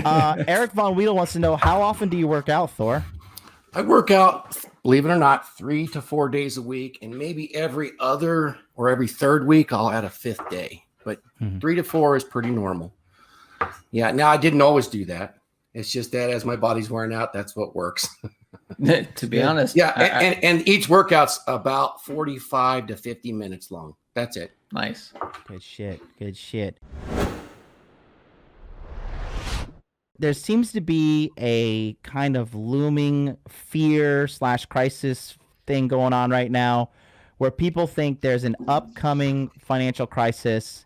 Eric Von Weedle wants to know, how often do you work out, Thor? I work out, believe it or not, 3 to 4 days a week, and maybe every other or every third week I'll add a 5th day. But 3 to 4 is pretty normal. Yeah, now I didn't always do that. It's just that as my body's wearing out, that's what works. To be honest. Yeah, and each workout's about 45 to 50 minutes long. That's it. Nice. Good shit. Good shit. There seems to be a kind of looming fear/crisis thing going on right now where people think there's an upcoming financial crisis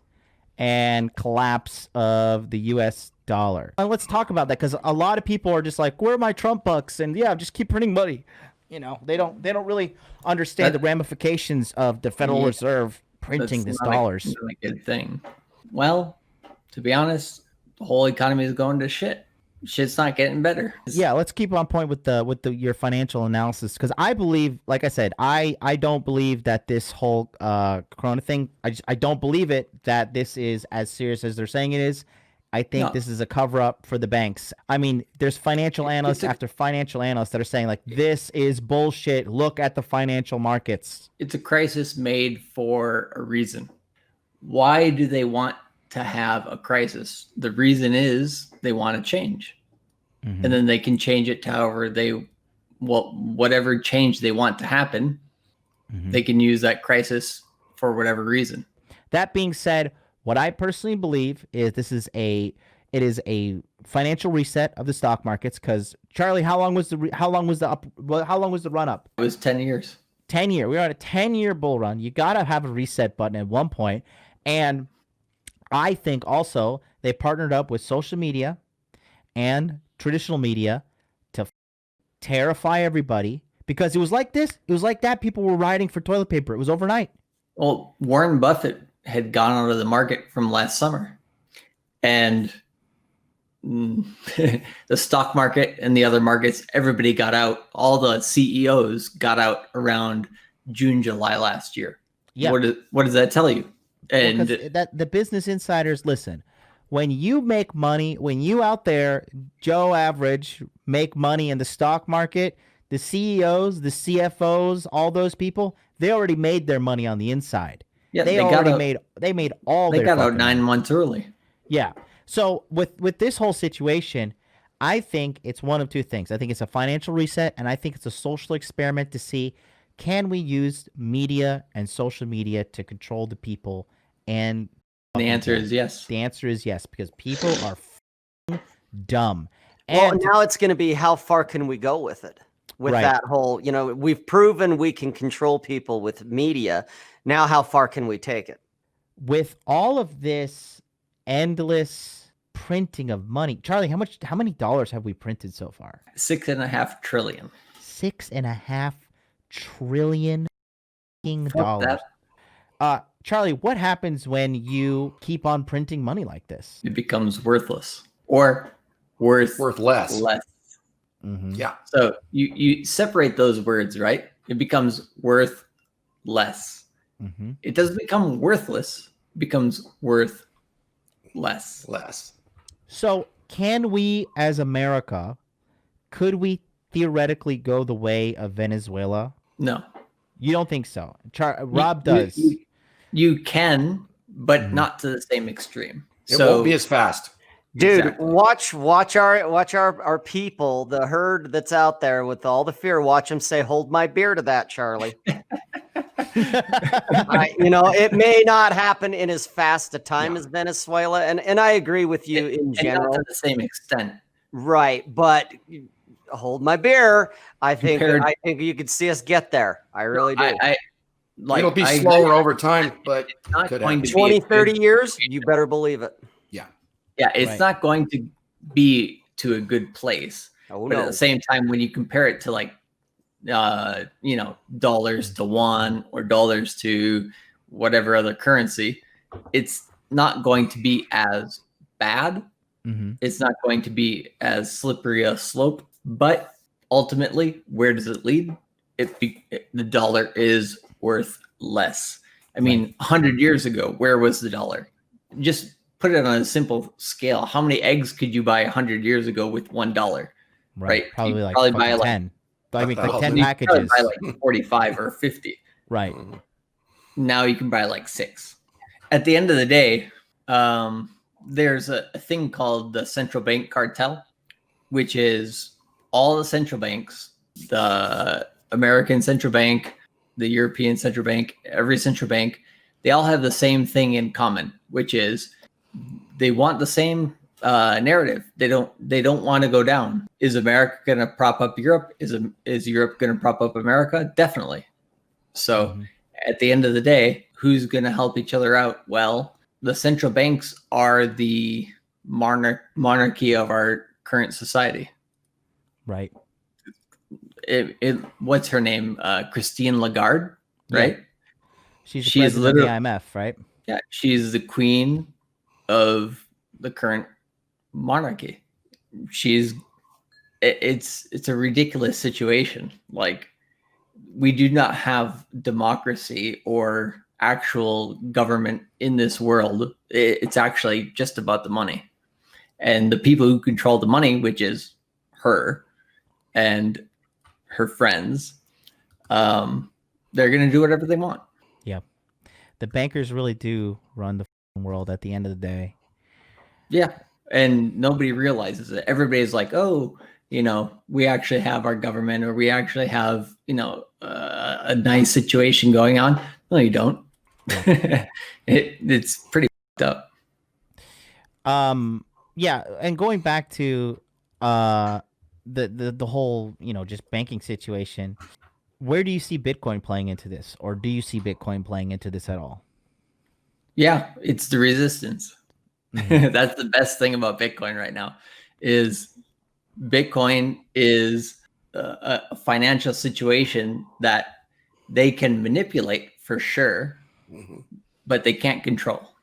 and collapse of the U.S. dollar. And let's talk about that, because a lot of people are just like, where are my Trump bucks? And yeah, just keep printing money. You know, they don't really understand the ramifications of the Federal Reserve printing these dollars. Not a good thing. Well, to be honest, the whole economy is going to shit. Shit's not getting better. Yeah, let's keep on point with your financial analysis, because I believe, like I said, I don't believe that this whole Corona thing, I don't believe it, that this is as serious as they're saying it is. I think this is a cover up for the banks. I mean, there's financial analysts after financial analysts that are saying, like, this is bullshit. Look at the financial markets. It's a crisis made for a reason. Why do they want to have a crisis? The reason is they want to change. And then they can change it to however whatever change they want to happen. They can use that crisis for whatever reason. That being said, what I personally believe is it is a financial reset of the stock markets. Because Charlie, how long was the run up? It was 10 years. 10 year. We were on a 10-year bull run. You got to have a reset button at one point. And I think also they partnered up with social media and traditional media to terrify everybody, because it was like this. It was like that. People were riding for toilet paper. It was overnight. Well, Warren Buffett had gone out of the market from last summer, and the stock market and the other markets, everybody got out. All the CEOs got out around June, July last year. Yeah. What does that tell you? And that the business insiders, listen, when you make money, when you out there, Joe Average, make money in the stock market, the CEOs, the CFOs, all those people, they already made their money on the inside. Yeah, they made all they their got out fucking 9 money. months early. Yeah. So with this whole situation, I think it's one of two things. I think it's a financial reset, and I think it's a social experiment to see, can we use media and social media to control the people? And the answer is yes. The answer is yes, because people are dumb. Well, And now it's going to be, how far can we go with it? With Right. that whole, we've proven we can control people with media. Now, how far can we take it? with all of this endless printing of money, Charlie, how many dollars have we printed so far? $6.5 trillion. $6.5 trillion Fuck that. Charlie, what happens when you keep on printing money like this? It becomes worthless or worth less. Mm-hmm. Yeah. So you separate those words, right? It becomes worth less. Mm-hmm. It doesn't become worthless. It becomes worth less. So can we, as America, could we theoretically go the way of Venezuela? No. You don't think so? Rob does. You can, but not to the same extreme. It won't be as fast. Dude, Exactly. watch our people, the herd that's out there with all the fear. Watch them say, "Hold my beer" to that, Charlie. It may not happen in as fast a time as Venezuela, and I agree with you in general. And not to the same extent. Right, but hold my beer. I think you could see us get there. I really do. It'll be slower over time, but it's not could going happen. to 20, be 30 years, you better believe it. Yeah, it's Right. not going to be to a good place. Oh, But at no. the same time, when you compare it to dollars to won or dollars to whatever other currency, it's not going to be as bad. Mm-hmm. It's not going to be as slippery a slope. But ultimately, where does it lead? The dollar is worth less. I mean, 100 years ago, where was the dollar? Just put it on a simple scale. How many eggs could you buy 100 years ago with $1? Right? Probably You'd like probably fucking buy like 10. I mean, like 10 1,000. you'd probably packages. buy like 45 or 50. Right. Now you can buy like 6. At the end of the day, there's a thing called the central bank cartel, which is all the central banks, the American central bank, the European central bank, every central bank, they all have the same thing in common, which is they want the same narrative. They don't want to go down. Is America going to prop up Europe? Is Europe going to prop up America? Definitely. So at the end of the day, who's going to help each other out? Well, the central banks are the monarchy of our current society. Right. What's her name? Christine Lagarde, right? Yeah. She's the She's president of the IMF, right? Yeah, she's the queen of the current monarchy. It's a ridiculous situation. Like, we do not have democracy or actual government in this world. It's actually just about the money. And the people who control the money, which is her and her friends, they're going to do whatever they want. Yeah. The bankers really do run the world at the end of the day. Yeah. And nobody realizes it. Everybody's like, oh, we actually have our government, or we actually have, a nice situation going on. No, you don't. Yeah. It's pretty up. Yeah. And going back to the whole, just banking situation, where do you see Bitcoin playing into this? Or do you see Bitcoin playing into this at all? Yeah, it's the resistance. That's the best thing about Bitcoin right now, is Bitcoin is a financial situation that they can manipulate for sure, but they can't control.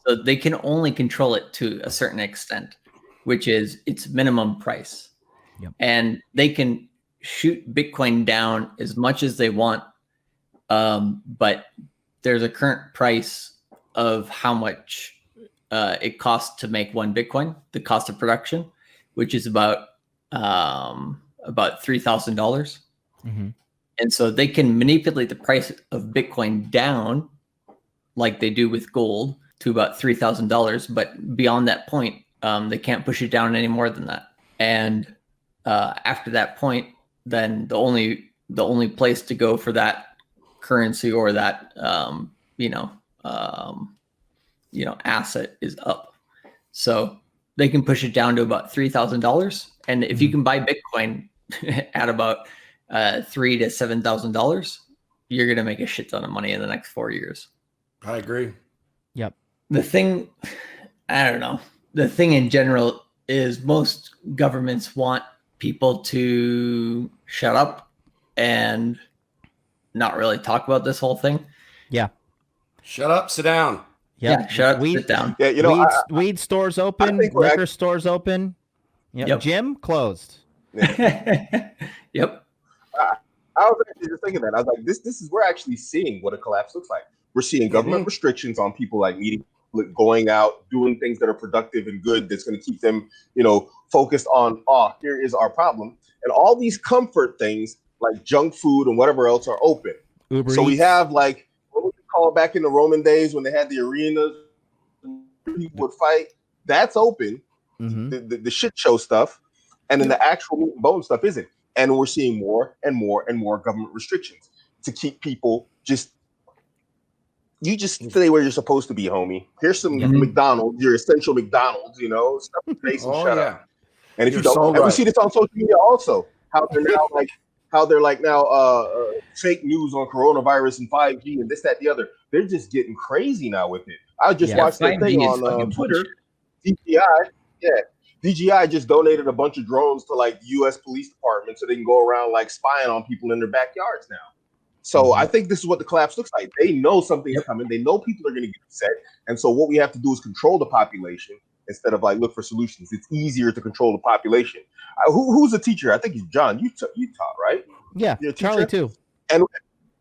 So they can only control it to a certain extent, which is its minimum price. Yep. And they can shoot Bitcoin down as much as they want, but there's a current price of how much it costs to make one Bitcoin, the cost of production, which is about $3,000. And so they can manipulate the price of Bitcoin down, like they do with gold, to about $3,000. But beyond that point, they can't push it down any more than that. And after that point, then the only place to go for that currency or that asset is up. So they can push it down to about $3,000. And if you can buy Bitcoin at about $3,000 to $7,000, you're gonna make a shit ton of money in the next 4 years. I agree. Yep. The thing in general is most governments want people to shut up and not really talk about this whole thing. Yeah. Shut up, sit down. Yep. Yeah, shut up, sit down. Yeah, weed stores open, liquor stores open. Yep. Gym closed. Yep. I was actually just thinking that. I was like, this is, we're actually seeing what a collapse looks like. We're seeing government restrictions on people like meeting, going out, doing things that are productive and good, that's going to keep them, focused on, here is our problem. And all these comfort things like junk food and whatever else are open. Uber so Eats. We have like, what would we call back in the Roman days when they had the arenas, people would fight? That's open. The shit show stuff. And then the actual meat and bone stuff isn't. And we're seeing more and more and more government restrictions to keep people you just stay where you're supposed to be, homie. Here's some McDonald's, your essential McDonald's, stuff in your face and shut up. And if you don't, and we see this on social media also, how they're now fake news on coronavirus and 5G and this, that, the other. They're just getting crazy now with it. I just watched that thing on Twitter. DJI just donated a bunch of drones to like the U.S. police department so they can go around like spying on people in their backyards now. So I think this is what the collapse looks like. They know something is coming. They know people are going to get upset. And so what we have to do is control the population instead of like look for solutions. It's easier to control the population. Who's a teacher? I think he's John. You taught, right? Yeah, Charlie too. And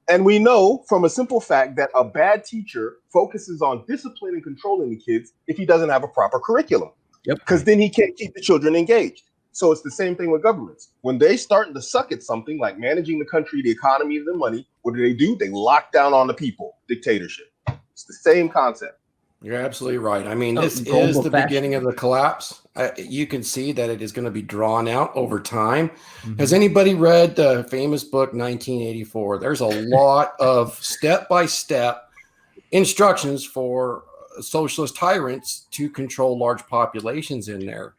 And we know from a simple fact that a bad teacher focuses on discipline and controlling the kids if he doesn't have a proper curriculum. Yep. Because then he can't keep the children engaged. So it's the same thing with governments. When they starting to suck at something like managing the country, the economy, the money, what do? They lock down on the people. Dictatorship. It's the same concept. You're absolutely right. I mean, this is the beginning of the collapse. You can see that it is going to be drawn out over time. Mm-hmm. Has anybody read the famous book 1984? There's a lot of step-by-step instructions for socialist tyrants to control large populations in there.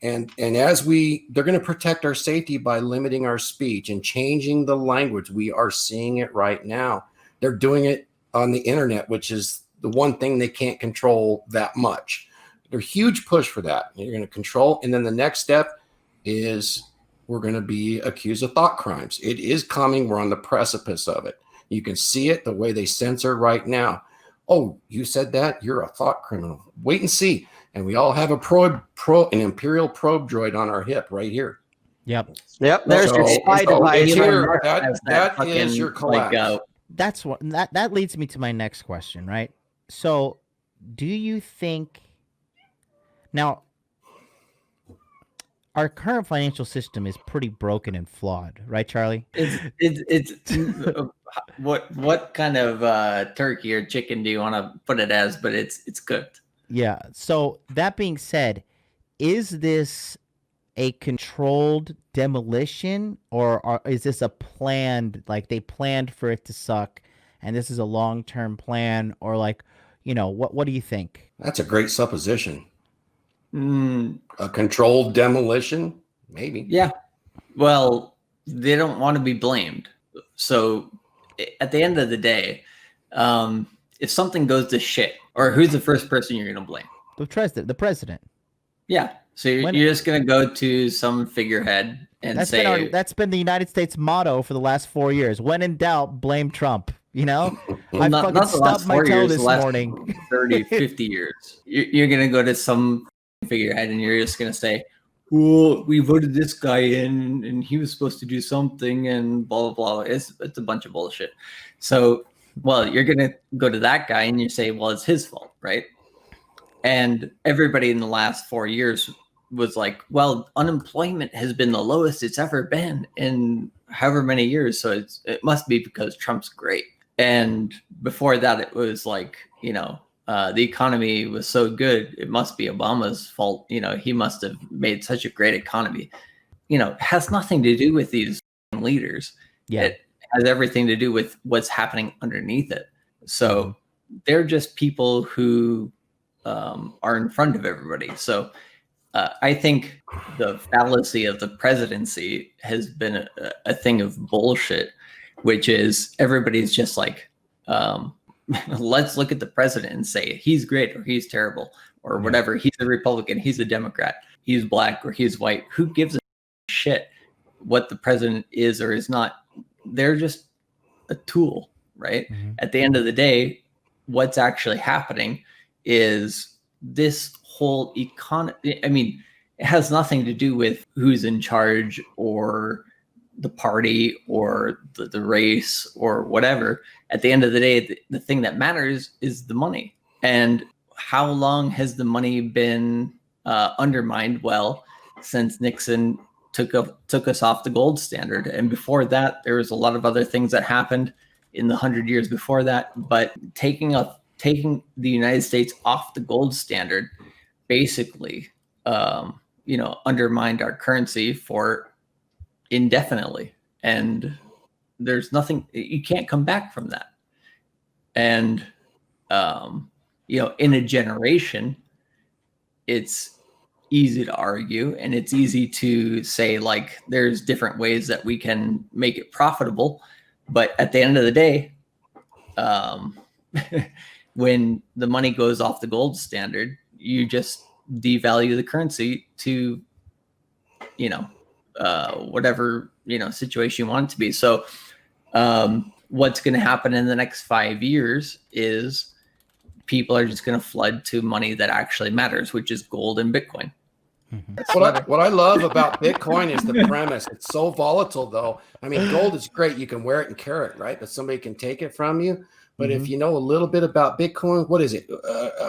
And as they're going to protect our safety by limiting our speech and changing the language. We are seeing it right now. They're doing it on the internet, which is the one thing they can't control that much. They're huge push for that. You're going to control. And then the next step is we're going to be accused of thought crimes. It is coming. We're on the precipice of it. You can see it the way they censor right now. Oh, you said that? You're a thought criminal. Wait and see. And we all have an imperial probe droid on our hip right here. Yep. There's your spy device. That is your collapse. That's what that leads me to my next question, right? So, do you think now our current financial system is pretty broken and flawed, right, Charlie? It's what kind of turkey or chicken do you want to put it as? But it's cooked. Yeah. So that being said, is this a controlled demolition, or is this a planned, like they planned for it to suck, and this is a long-term plan, or like, what do you think? That's a great supposition. A controlled demolition, maybe. Yeah. Well, they don't want to be blamed. So at the end of the day, if something goes to shit, or who's the first person you're going to blame? The president. Yeah. So you're just going to go to some figurehead and that's been the United States motto for the last 4 years. When in doubt, blame Trump. Well, I fucking stubbed my toe this morning. 30, 50 years. You're going to go to some figurehead and you're just going to say, well, we voted this guy in and he was supposed to do something and blah, blah, blah. It's a bunch of bullshit. So, you're going to go to that guy and you say, well, it's his fault, right? And everybody in the last 4 years was like, well, unemployment has been the lowest it's ever been in however many years. So it must be because Trump's great. And before that, it was like, the economy was so good, it must be Obama's fault. He must have made such a great economy. It has nothing to do with these leaders. Yeah. It has everything to do with what's happening underneath it. So they're just people who are in front of everybody. So I think the fallacy of the presidency has been a thing of bullshit, which is everybody's just like, let's look at the president and say he's great or he's terrible or whatever. He's a Republican, he's a Democrat, he's black or he's white. Who gives a shit what the president is or is not? They're just a tool, right? Mm-hmm. At the end of the day, what's actually happening is this whole economy. I mean, it has nothing to do with who's in charge or the party or the race or whatever. At the end of the day, the thing that matters is the money. And how long has the money been undermined? Well, since Nixon took us off the gold standard. And before that, there was a lot of other things that happened in the 100 years before that. But taking the United States off the gold standard basically, undermined our currency for indefinitely. And there's nothing, you can't come back from that. And, in a generation, it's easy to argue and it's easy to say, like, there's different ways that we can make it profitable. But at the end of the day, when the money goes off the gold standard, you just devalue the currency to, whatever, situation you want it to be. So what's going to happen in the next 5 years is people are just going to flood to money that actually matters, which is gold and Bitcoin. What I love about Bitcoin is the premise. It's so volatile, though. I mean, gold is great. You can wear it and carry it, right? But somebody can take it from you. But if you know a little bit about Bitcoin, what is it?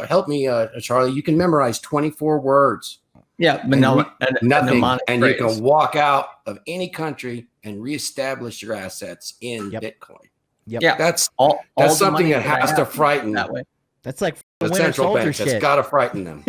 Help me, Charlie. You can memorize 24 words. Yeah, but nothing. And you can walk out of any country and reestablish your assets in Bitcoin. Yep. Yeah, that's all something that has to frighten that way. That's like the Winter central Soldier bank. shit. That's got to frighten them.